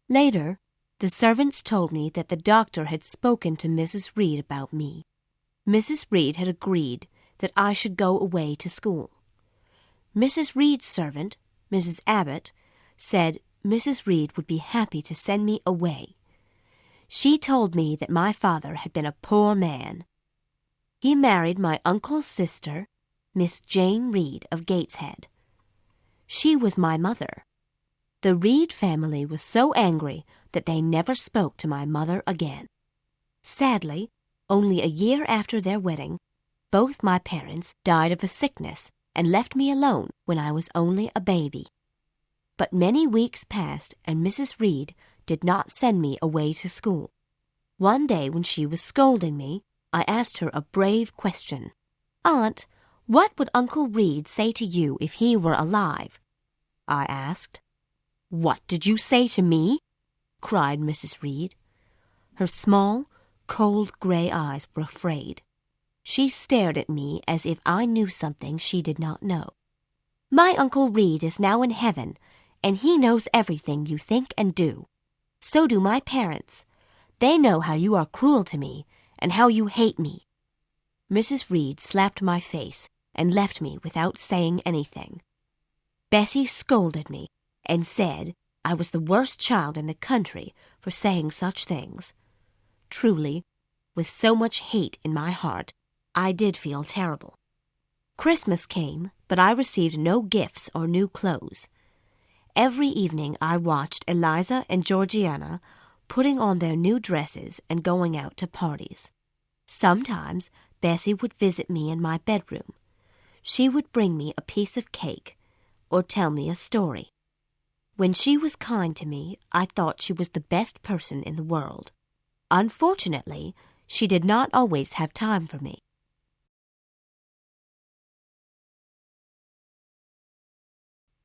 Later, the servants told me that the doctor had spoken to Mrs. Reed about me. Mrs. Reed had agreed that I should go away to school. Mrs. Reed's servant, Mrs. Abbott, said Mrs. Reed would be happy to send me away. She told me that my father had been a poor man. He married my uncle's sister, Miss Jane Reed of Gateshead. She was my mother. The Reed family was so angry that they never spoke to my mother again. Sadly, only a year after their wedding, both my parents died of a sickness and left me alone when I was only a baby. But many weeks passed, and Mrs. Reed did not send me away to school. One day when she was scolding me, I asked her a brave question. "Aunt, what would Uncle Reed say to you if he were alive?" I asked. "What did you say to me?" cried Mrs. Reed. Her small, cold gray eyes were afraid. She stared at me as if I knew something she did not know. "My Uncle Reed is now in heaven, and he knows everything you think and do. So do my parents. They know how you are cruel to me and how you hate me." Mrs. Reed slapped my face and left me without saying anything. Bessie scolded me and said I was the worst child in the country for saying such things. Truly, with so much hate in my heart, I did feel terrible. Christmas came, but I received no gifts or new clothes. Every evening I watched Eliza and Georgiana putting on their new dresses and going out to parties. Sometimes Bessie would visit me in my bedroom. She would bring me a piece of cake or tell me a story. When she was kind to me, I thought she was the best person in the world. Unfortunately, she did not always have time for me.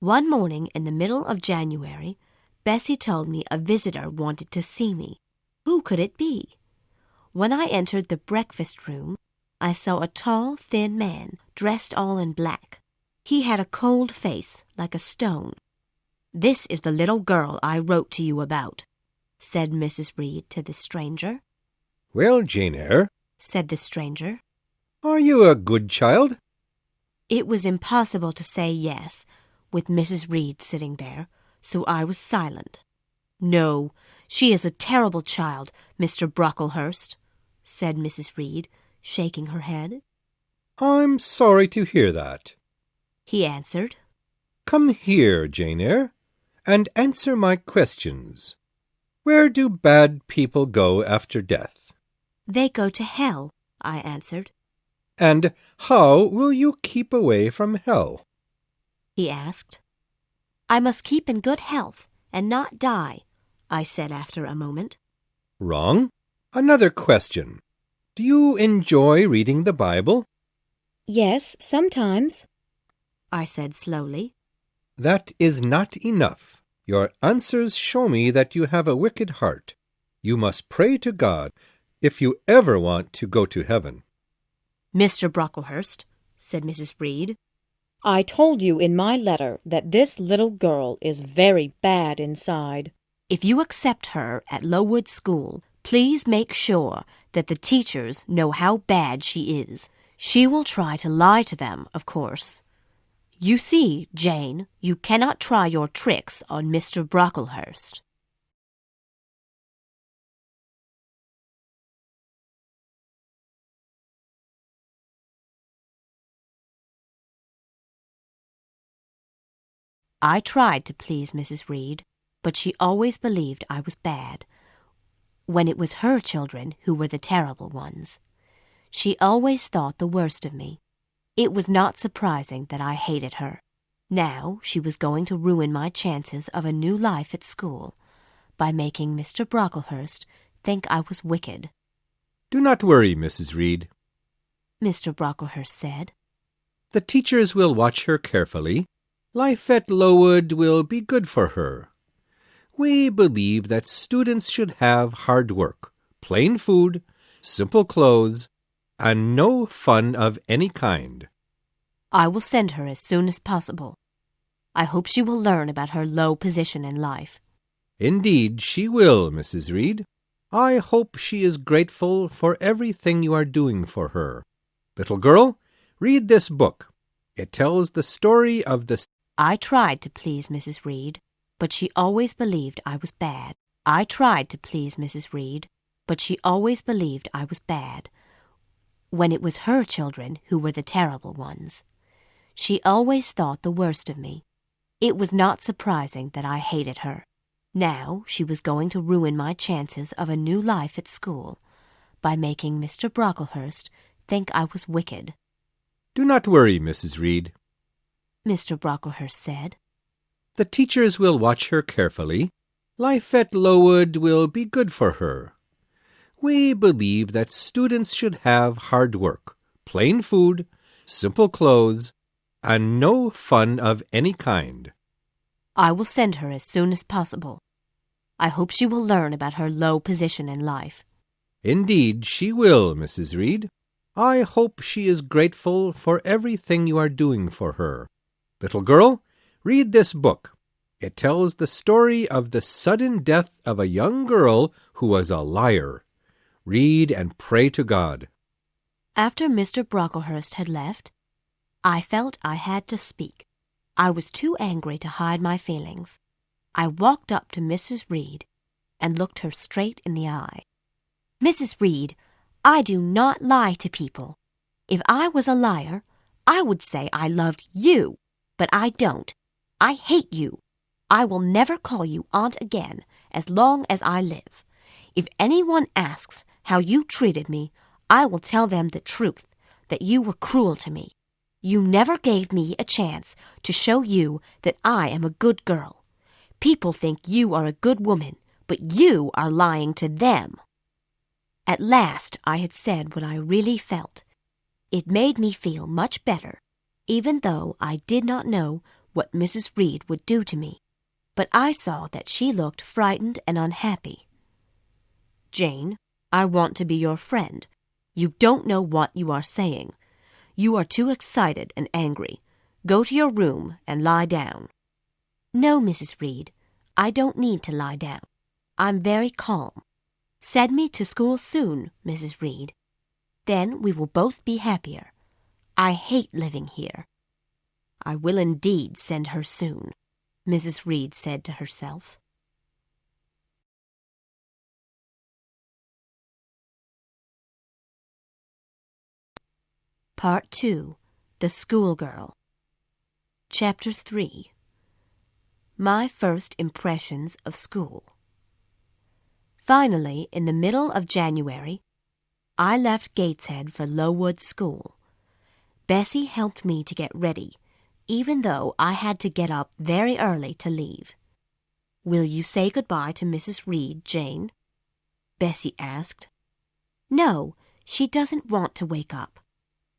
One morning in the middle of January, Bessie told me a visitor wanted to see me. Who could it be? When I entered the breakfast room, I saw a tall, thin man dressed all in black. He had a cold face like a stone. "This is the little girl I wrote to you about," said Mrs. Reed to the stranger. "Well, Jane Eyre," said the stranger, "are you a good child?" It was impossible to say yes, with Mrs. Reed sitting there, so I was silent. "No, she is a terrible child, Mr. Brocklehurst," said Mrs. Reed, shaking her head. "I'm sorry to hear that," he answered. "Come here, Jane Eyre, and answer my questions. Where do bad people go after death?" "They go to hell," I answered. "And how will you keep away from hell?" he asked. "I must keep in good health and not die," I said after a moment. Wrong. Another question. Do you enjoy reading the Bible? "Yes, sometimes," I said slowly. That is not enough. Your answers show me that you have a wicked heart. You must pray to God if you ever want to go to heaven. "Mr. Brocklehurst," said Mrs. Reed, "I told you in my letter that this little girl is very bad inside. if you accept her at Lowood School, please make sure that the teachers know how bad she is. She will try to lie to them, of course. You see, Jane, you cannot try your tricks on Mr. Brocklehurst." I tried to please Mrs. Reed, but she always believed I was bad, when it was her children who were the terrible ones. She always thought the worst of me. It was not surprising that I hated her. Now she was going to ruin my chances of a new life at school by making Mr. Brocklehurst think I was wicked. Do not worry, Mrs. Reed, Mr. Brocklehurst said. The teachers will watch her carefully. Life at Lowood will be good for her. We believe that students should have hard work, plain food, simple clothes, and no fun of any kind. I will send her as soon as possible. I hope she will learn about her low position in life. Indeed, she will, Mrs. Reed. I hope she is grateful for everything you are doing for her. Little girl, read this book. It tells the story of the... I tried to please Mrs. Reed, but she always believed I was bad. I tried to please Mrs. Reed, but she always believed I was bad, when it was her children who were the terrible ones. She always thought the worst of me. It was not surprising that I hated her. Now she was going to ruin my chances of a new life at school by making Mr. Brocklehurst think I was wicked. Do not worry, Mrs. Reed, Mr. Brocklehurst said. The teachers will watch her carefully. Life at Lowood will be good for her. We believe that students should have hard work, plain food, simple clothes, and no fun of any kind. I will send her as soon as possible. I hope she will learn about her low position in life. Indeed, she will, Mrs. Reed. I hope she is grateful for everything you are doing for her. Little girl, read this book. It tells the story of the sudden death of a young girl who was a liar. Read and pray to God. After Mr. Brocklehurst had left, I felt I had to speak. I was too angry to hide my feelings. I walked up to Mrs. Reed and looked her straight in the eye. Mrs. Reed, I do not lie to people. If I was a liar, I would say I loved you, but I don't. I hate you. I will never call you aunt again as long as I live. If anyone asks how you treated me, I will tell them the truth, that you were cruel to me. You never gave me a chance to show you that I am a good girl. People think you are a good woman, but you are lying to them. At last I had said what I really felt. It made me feel much better, even though I did not know what Mrs. Reed would do to me. But I saw that she looked frightened and unhappy. Jane, I want to be your friend. You don't know what you are saying. You are too excited and angry. Go to your room and lie down. No, Mrs. Reed, I don't need to lie down. I'm very calm. Send me to school soon, Mrs. Reed. Then we will both be happier. I hate living here. I will indeed send her soon, Mrs. Reed said to herself. Part 2. The Schoolgirl. Chapter 3. My First Impressions of School. Finally, in the middle of January, I left Gateshead for Lowood School. Bessie helped me to get ready, even though I had to get up very early to leave. Will you say goodbye to Mrs. Reed, Jane? Bessie asked. No, she doesn't want to wake up.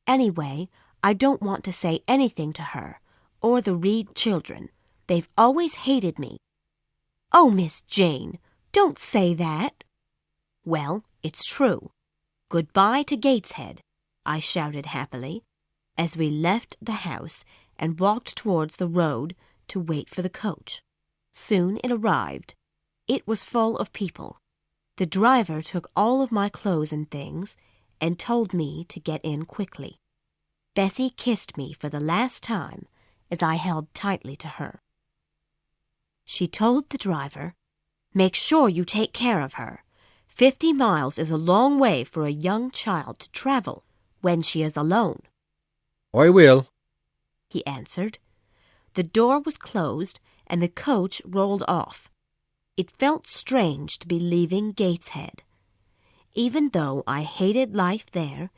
Anyway, I don't want to say anything to her, or the Reed children. They've always hated me. Oh, Miss Jane, don't say that. Well, it's true. Goodbye to Gateshead, I shouted happily, as we left the house and walked towards the road to wait for the coach. Soon it arrived. It was full of people. The driver took all of my clothes and things and told me to get in quickly. Bessie kissed me for the last time as I held tightly to her. She told the driver, "Make sure you take care of her. 50 miles is a long way for a young child to travel when she is alone." I will, he answered. The door was closed and the coach rolled off. It felt strange to be leaving Gateshead. Even though I hated life there,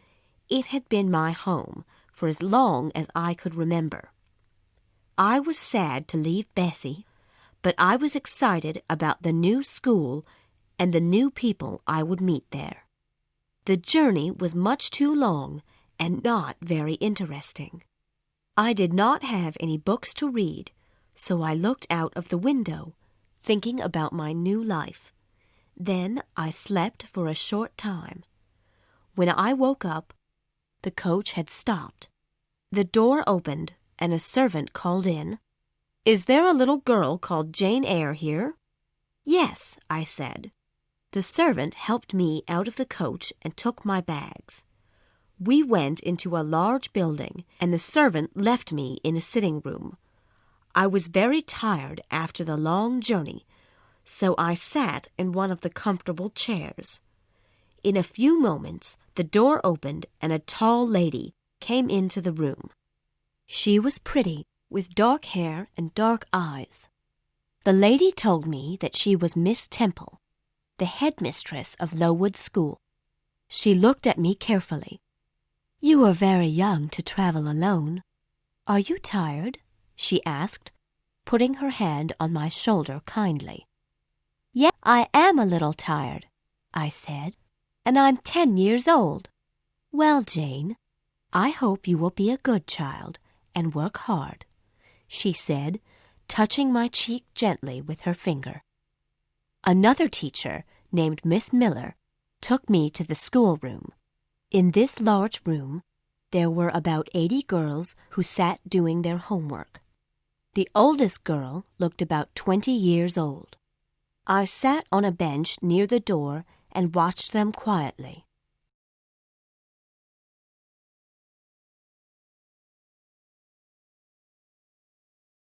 it had been my home for as long as I could remember. I was sad to leave Bessie, but I was excited about the new school and the new people I would meet there. The journey was much too long and not very interesting. I did not have any books to read, so I looked out of the window, thinking about my new life. Then I slept for a short time. When I woke up, the coach had stopped. The door opened and a servant called in, "Is there a little girl called Jane Eyre here?" Yes, I said. The servant helped me out of the coach and took my bags. We went into a large building, and the servant left me in a sitting room. I was very tired after the long journey, so I sat in one of the comfortable chairs. In a few moments, the door opened and a tall lady came into the room. She was pretty, with dark hair and dark eyes. The lady told me that she was Miss Temple, the headmistress of Lowood School. She looked at me carefully. You are very young to travel alone. Are you tired? She asked, putting her hand on my shoulder kindly. Yes, I am a little tired, I said, and I'm 10 years old. Well, Jane, I hope you will be a good child and work hard, she said, touching my cheek gently with her finger. Another teacher, named Miss Miller, took me to the schoolroom. In this large room, there were about 80 girls who sat doing their homework. The oldest girl looked about 20 years old. I sat on a bench near the door and watched them quietly.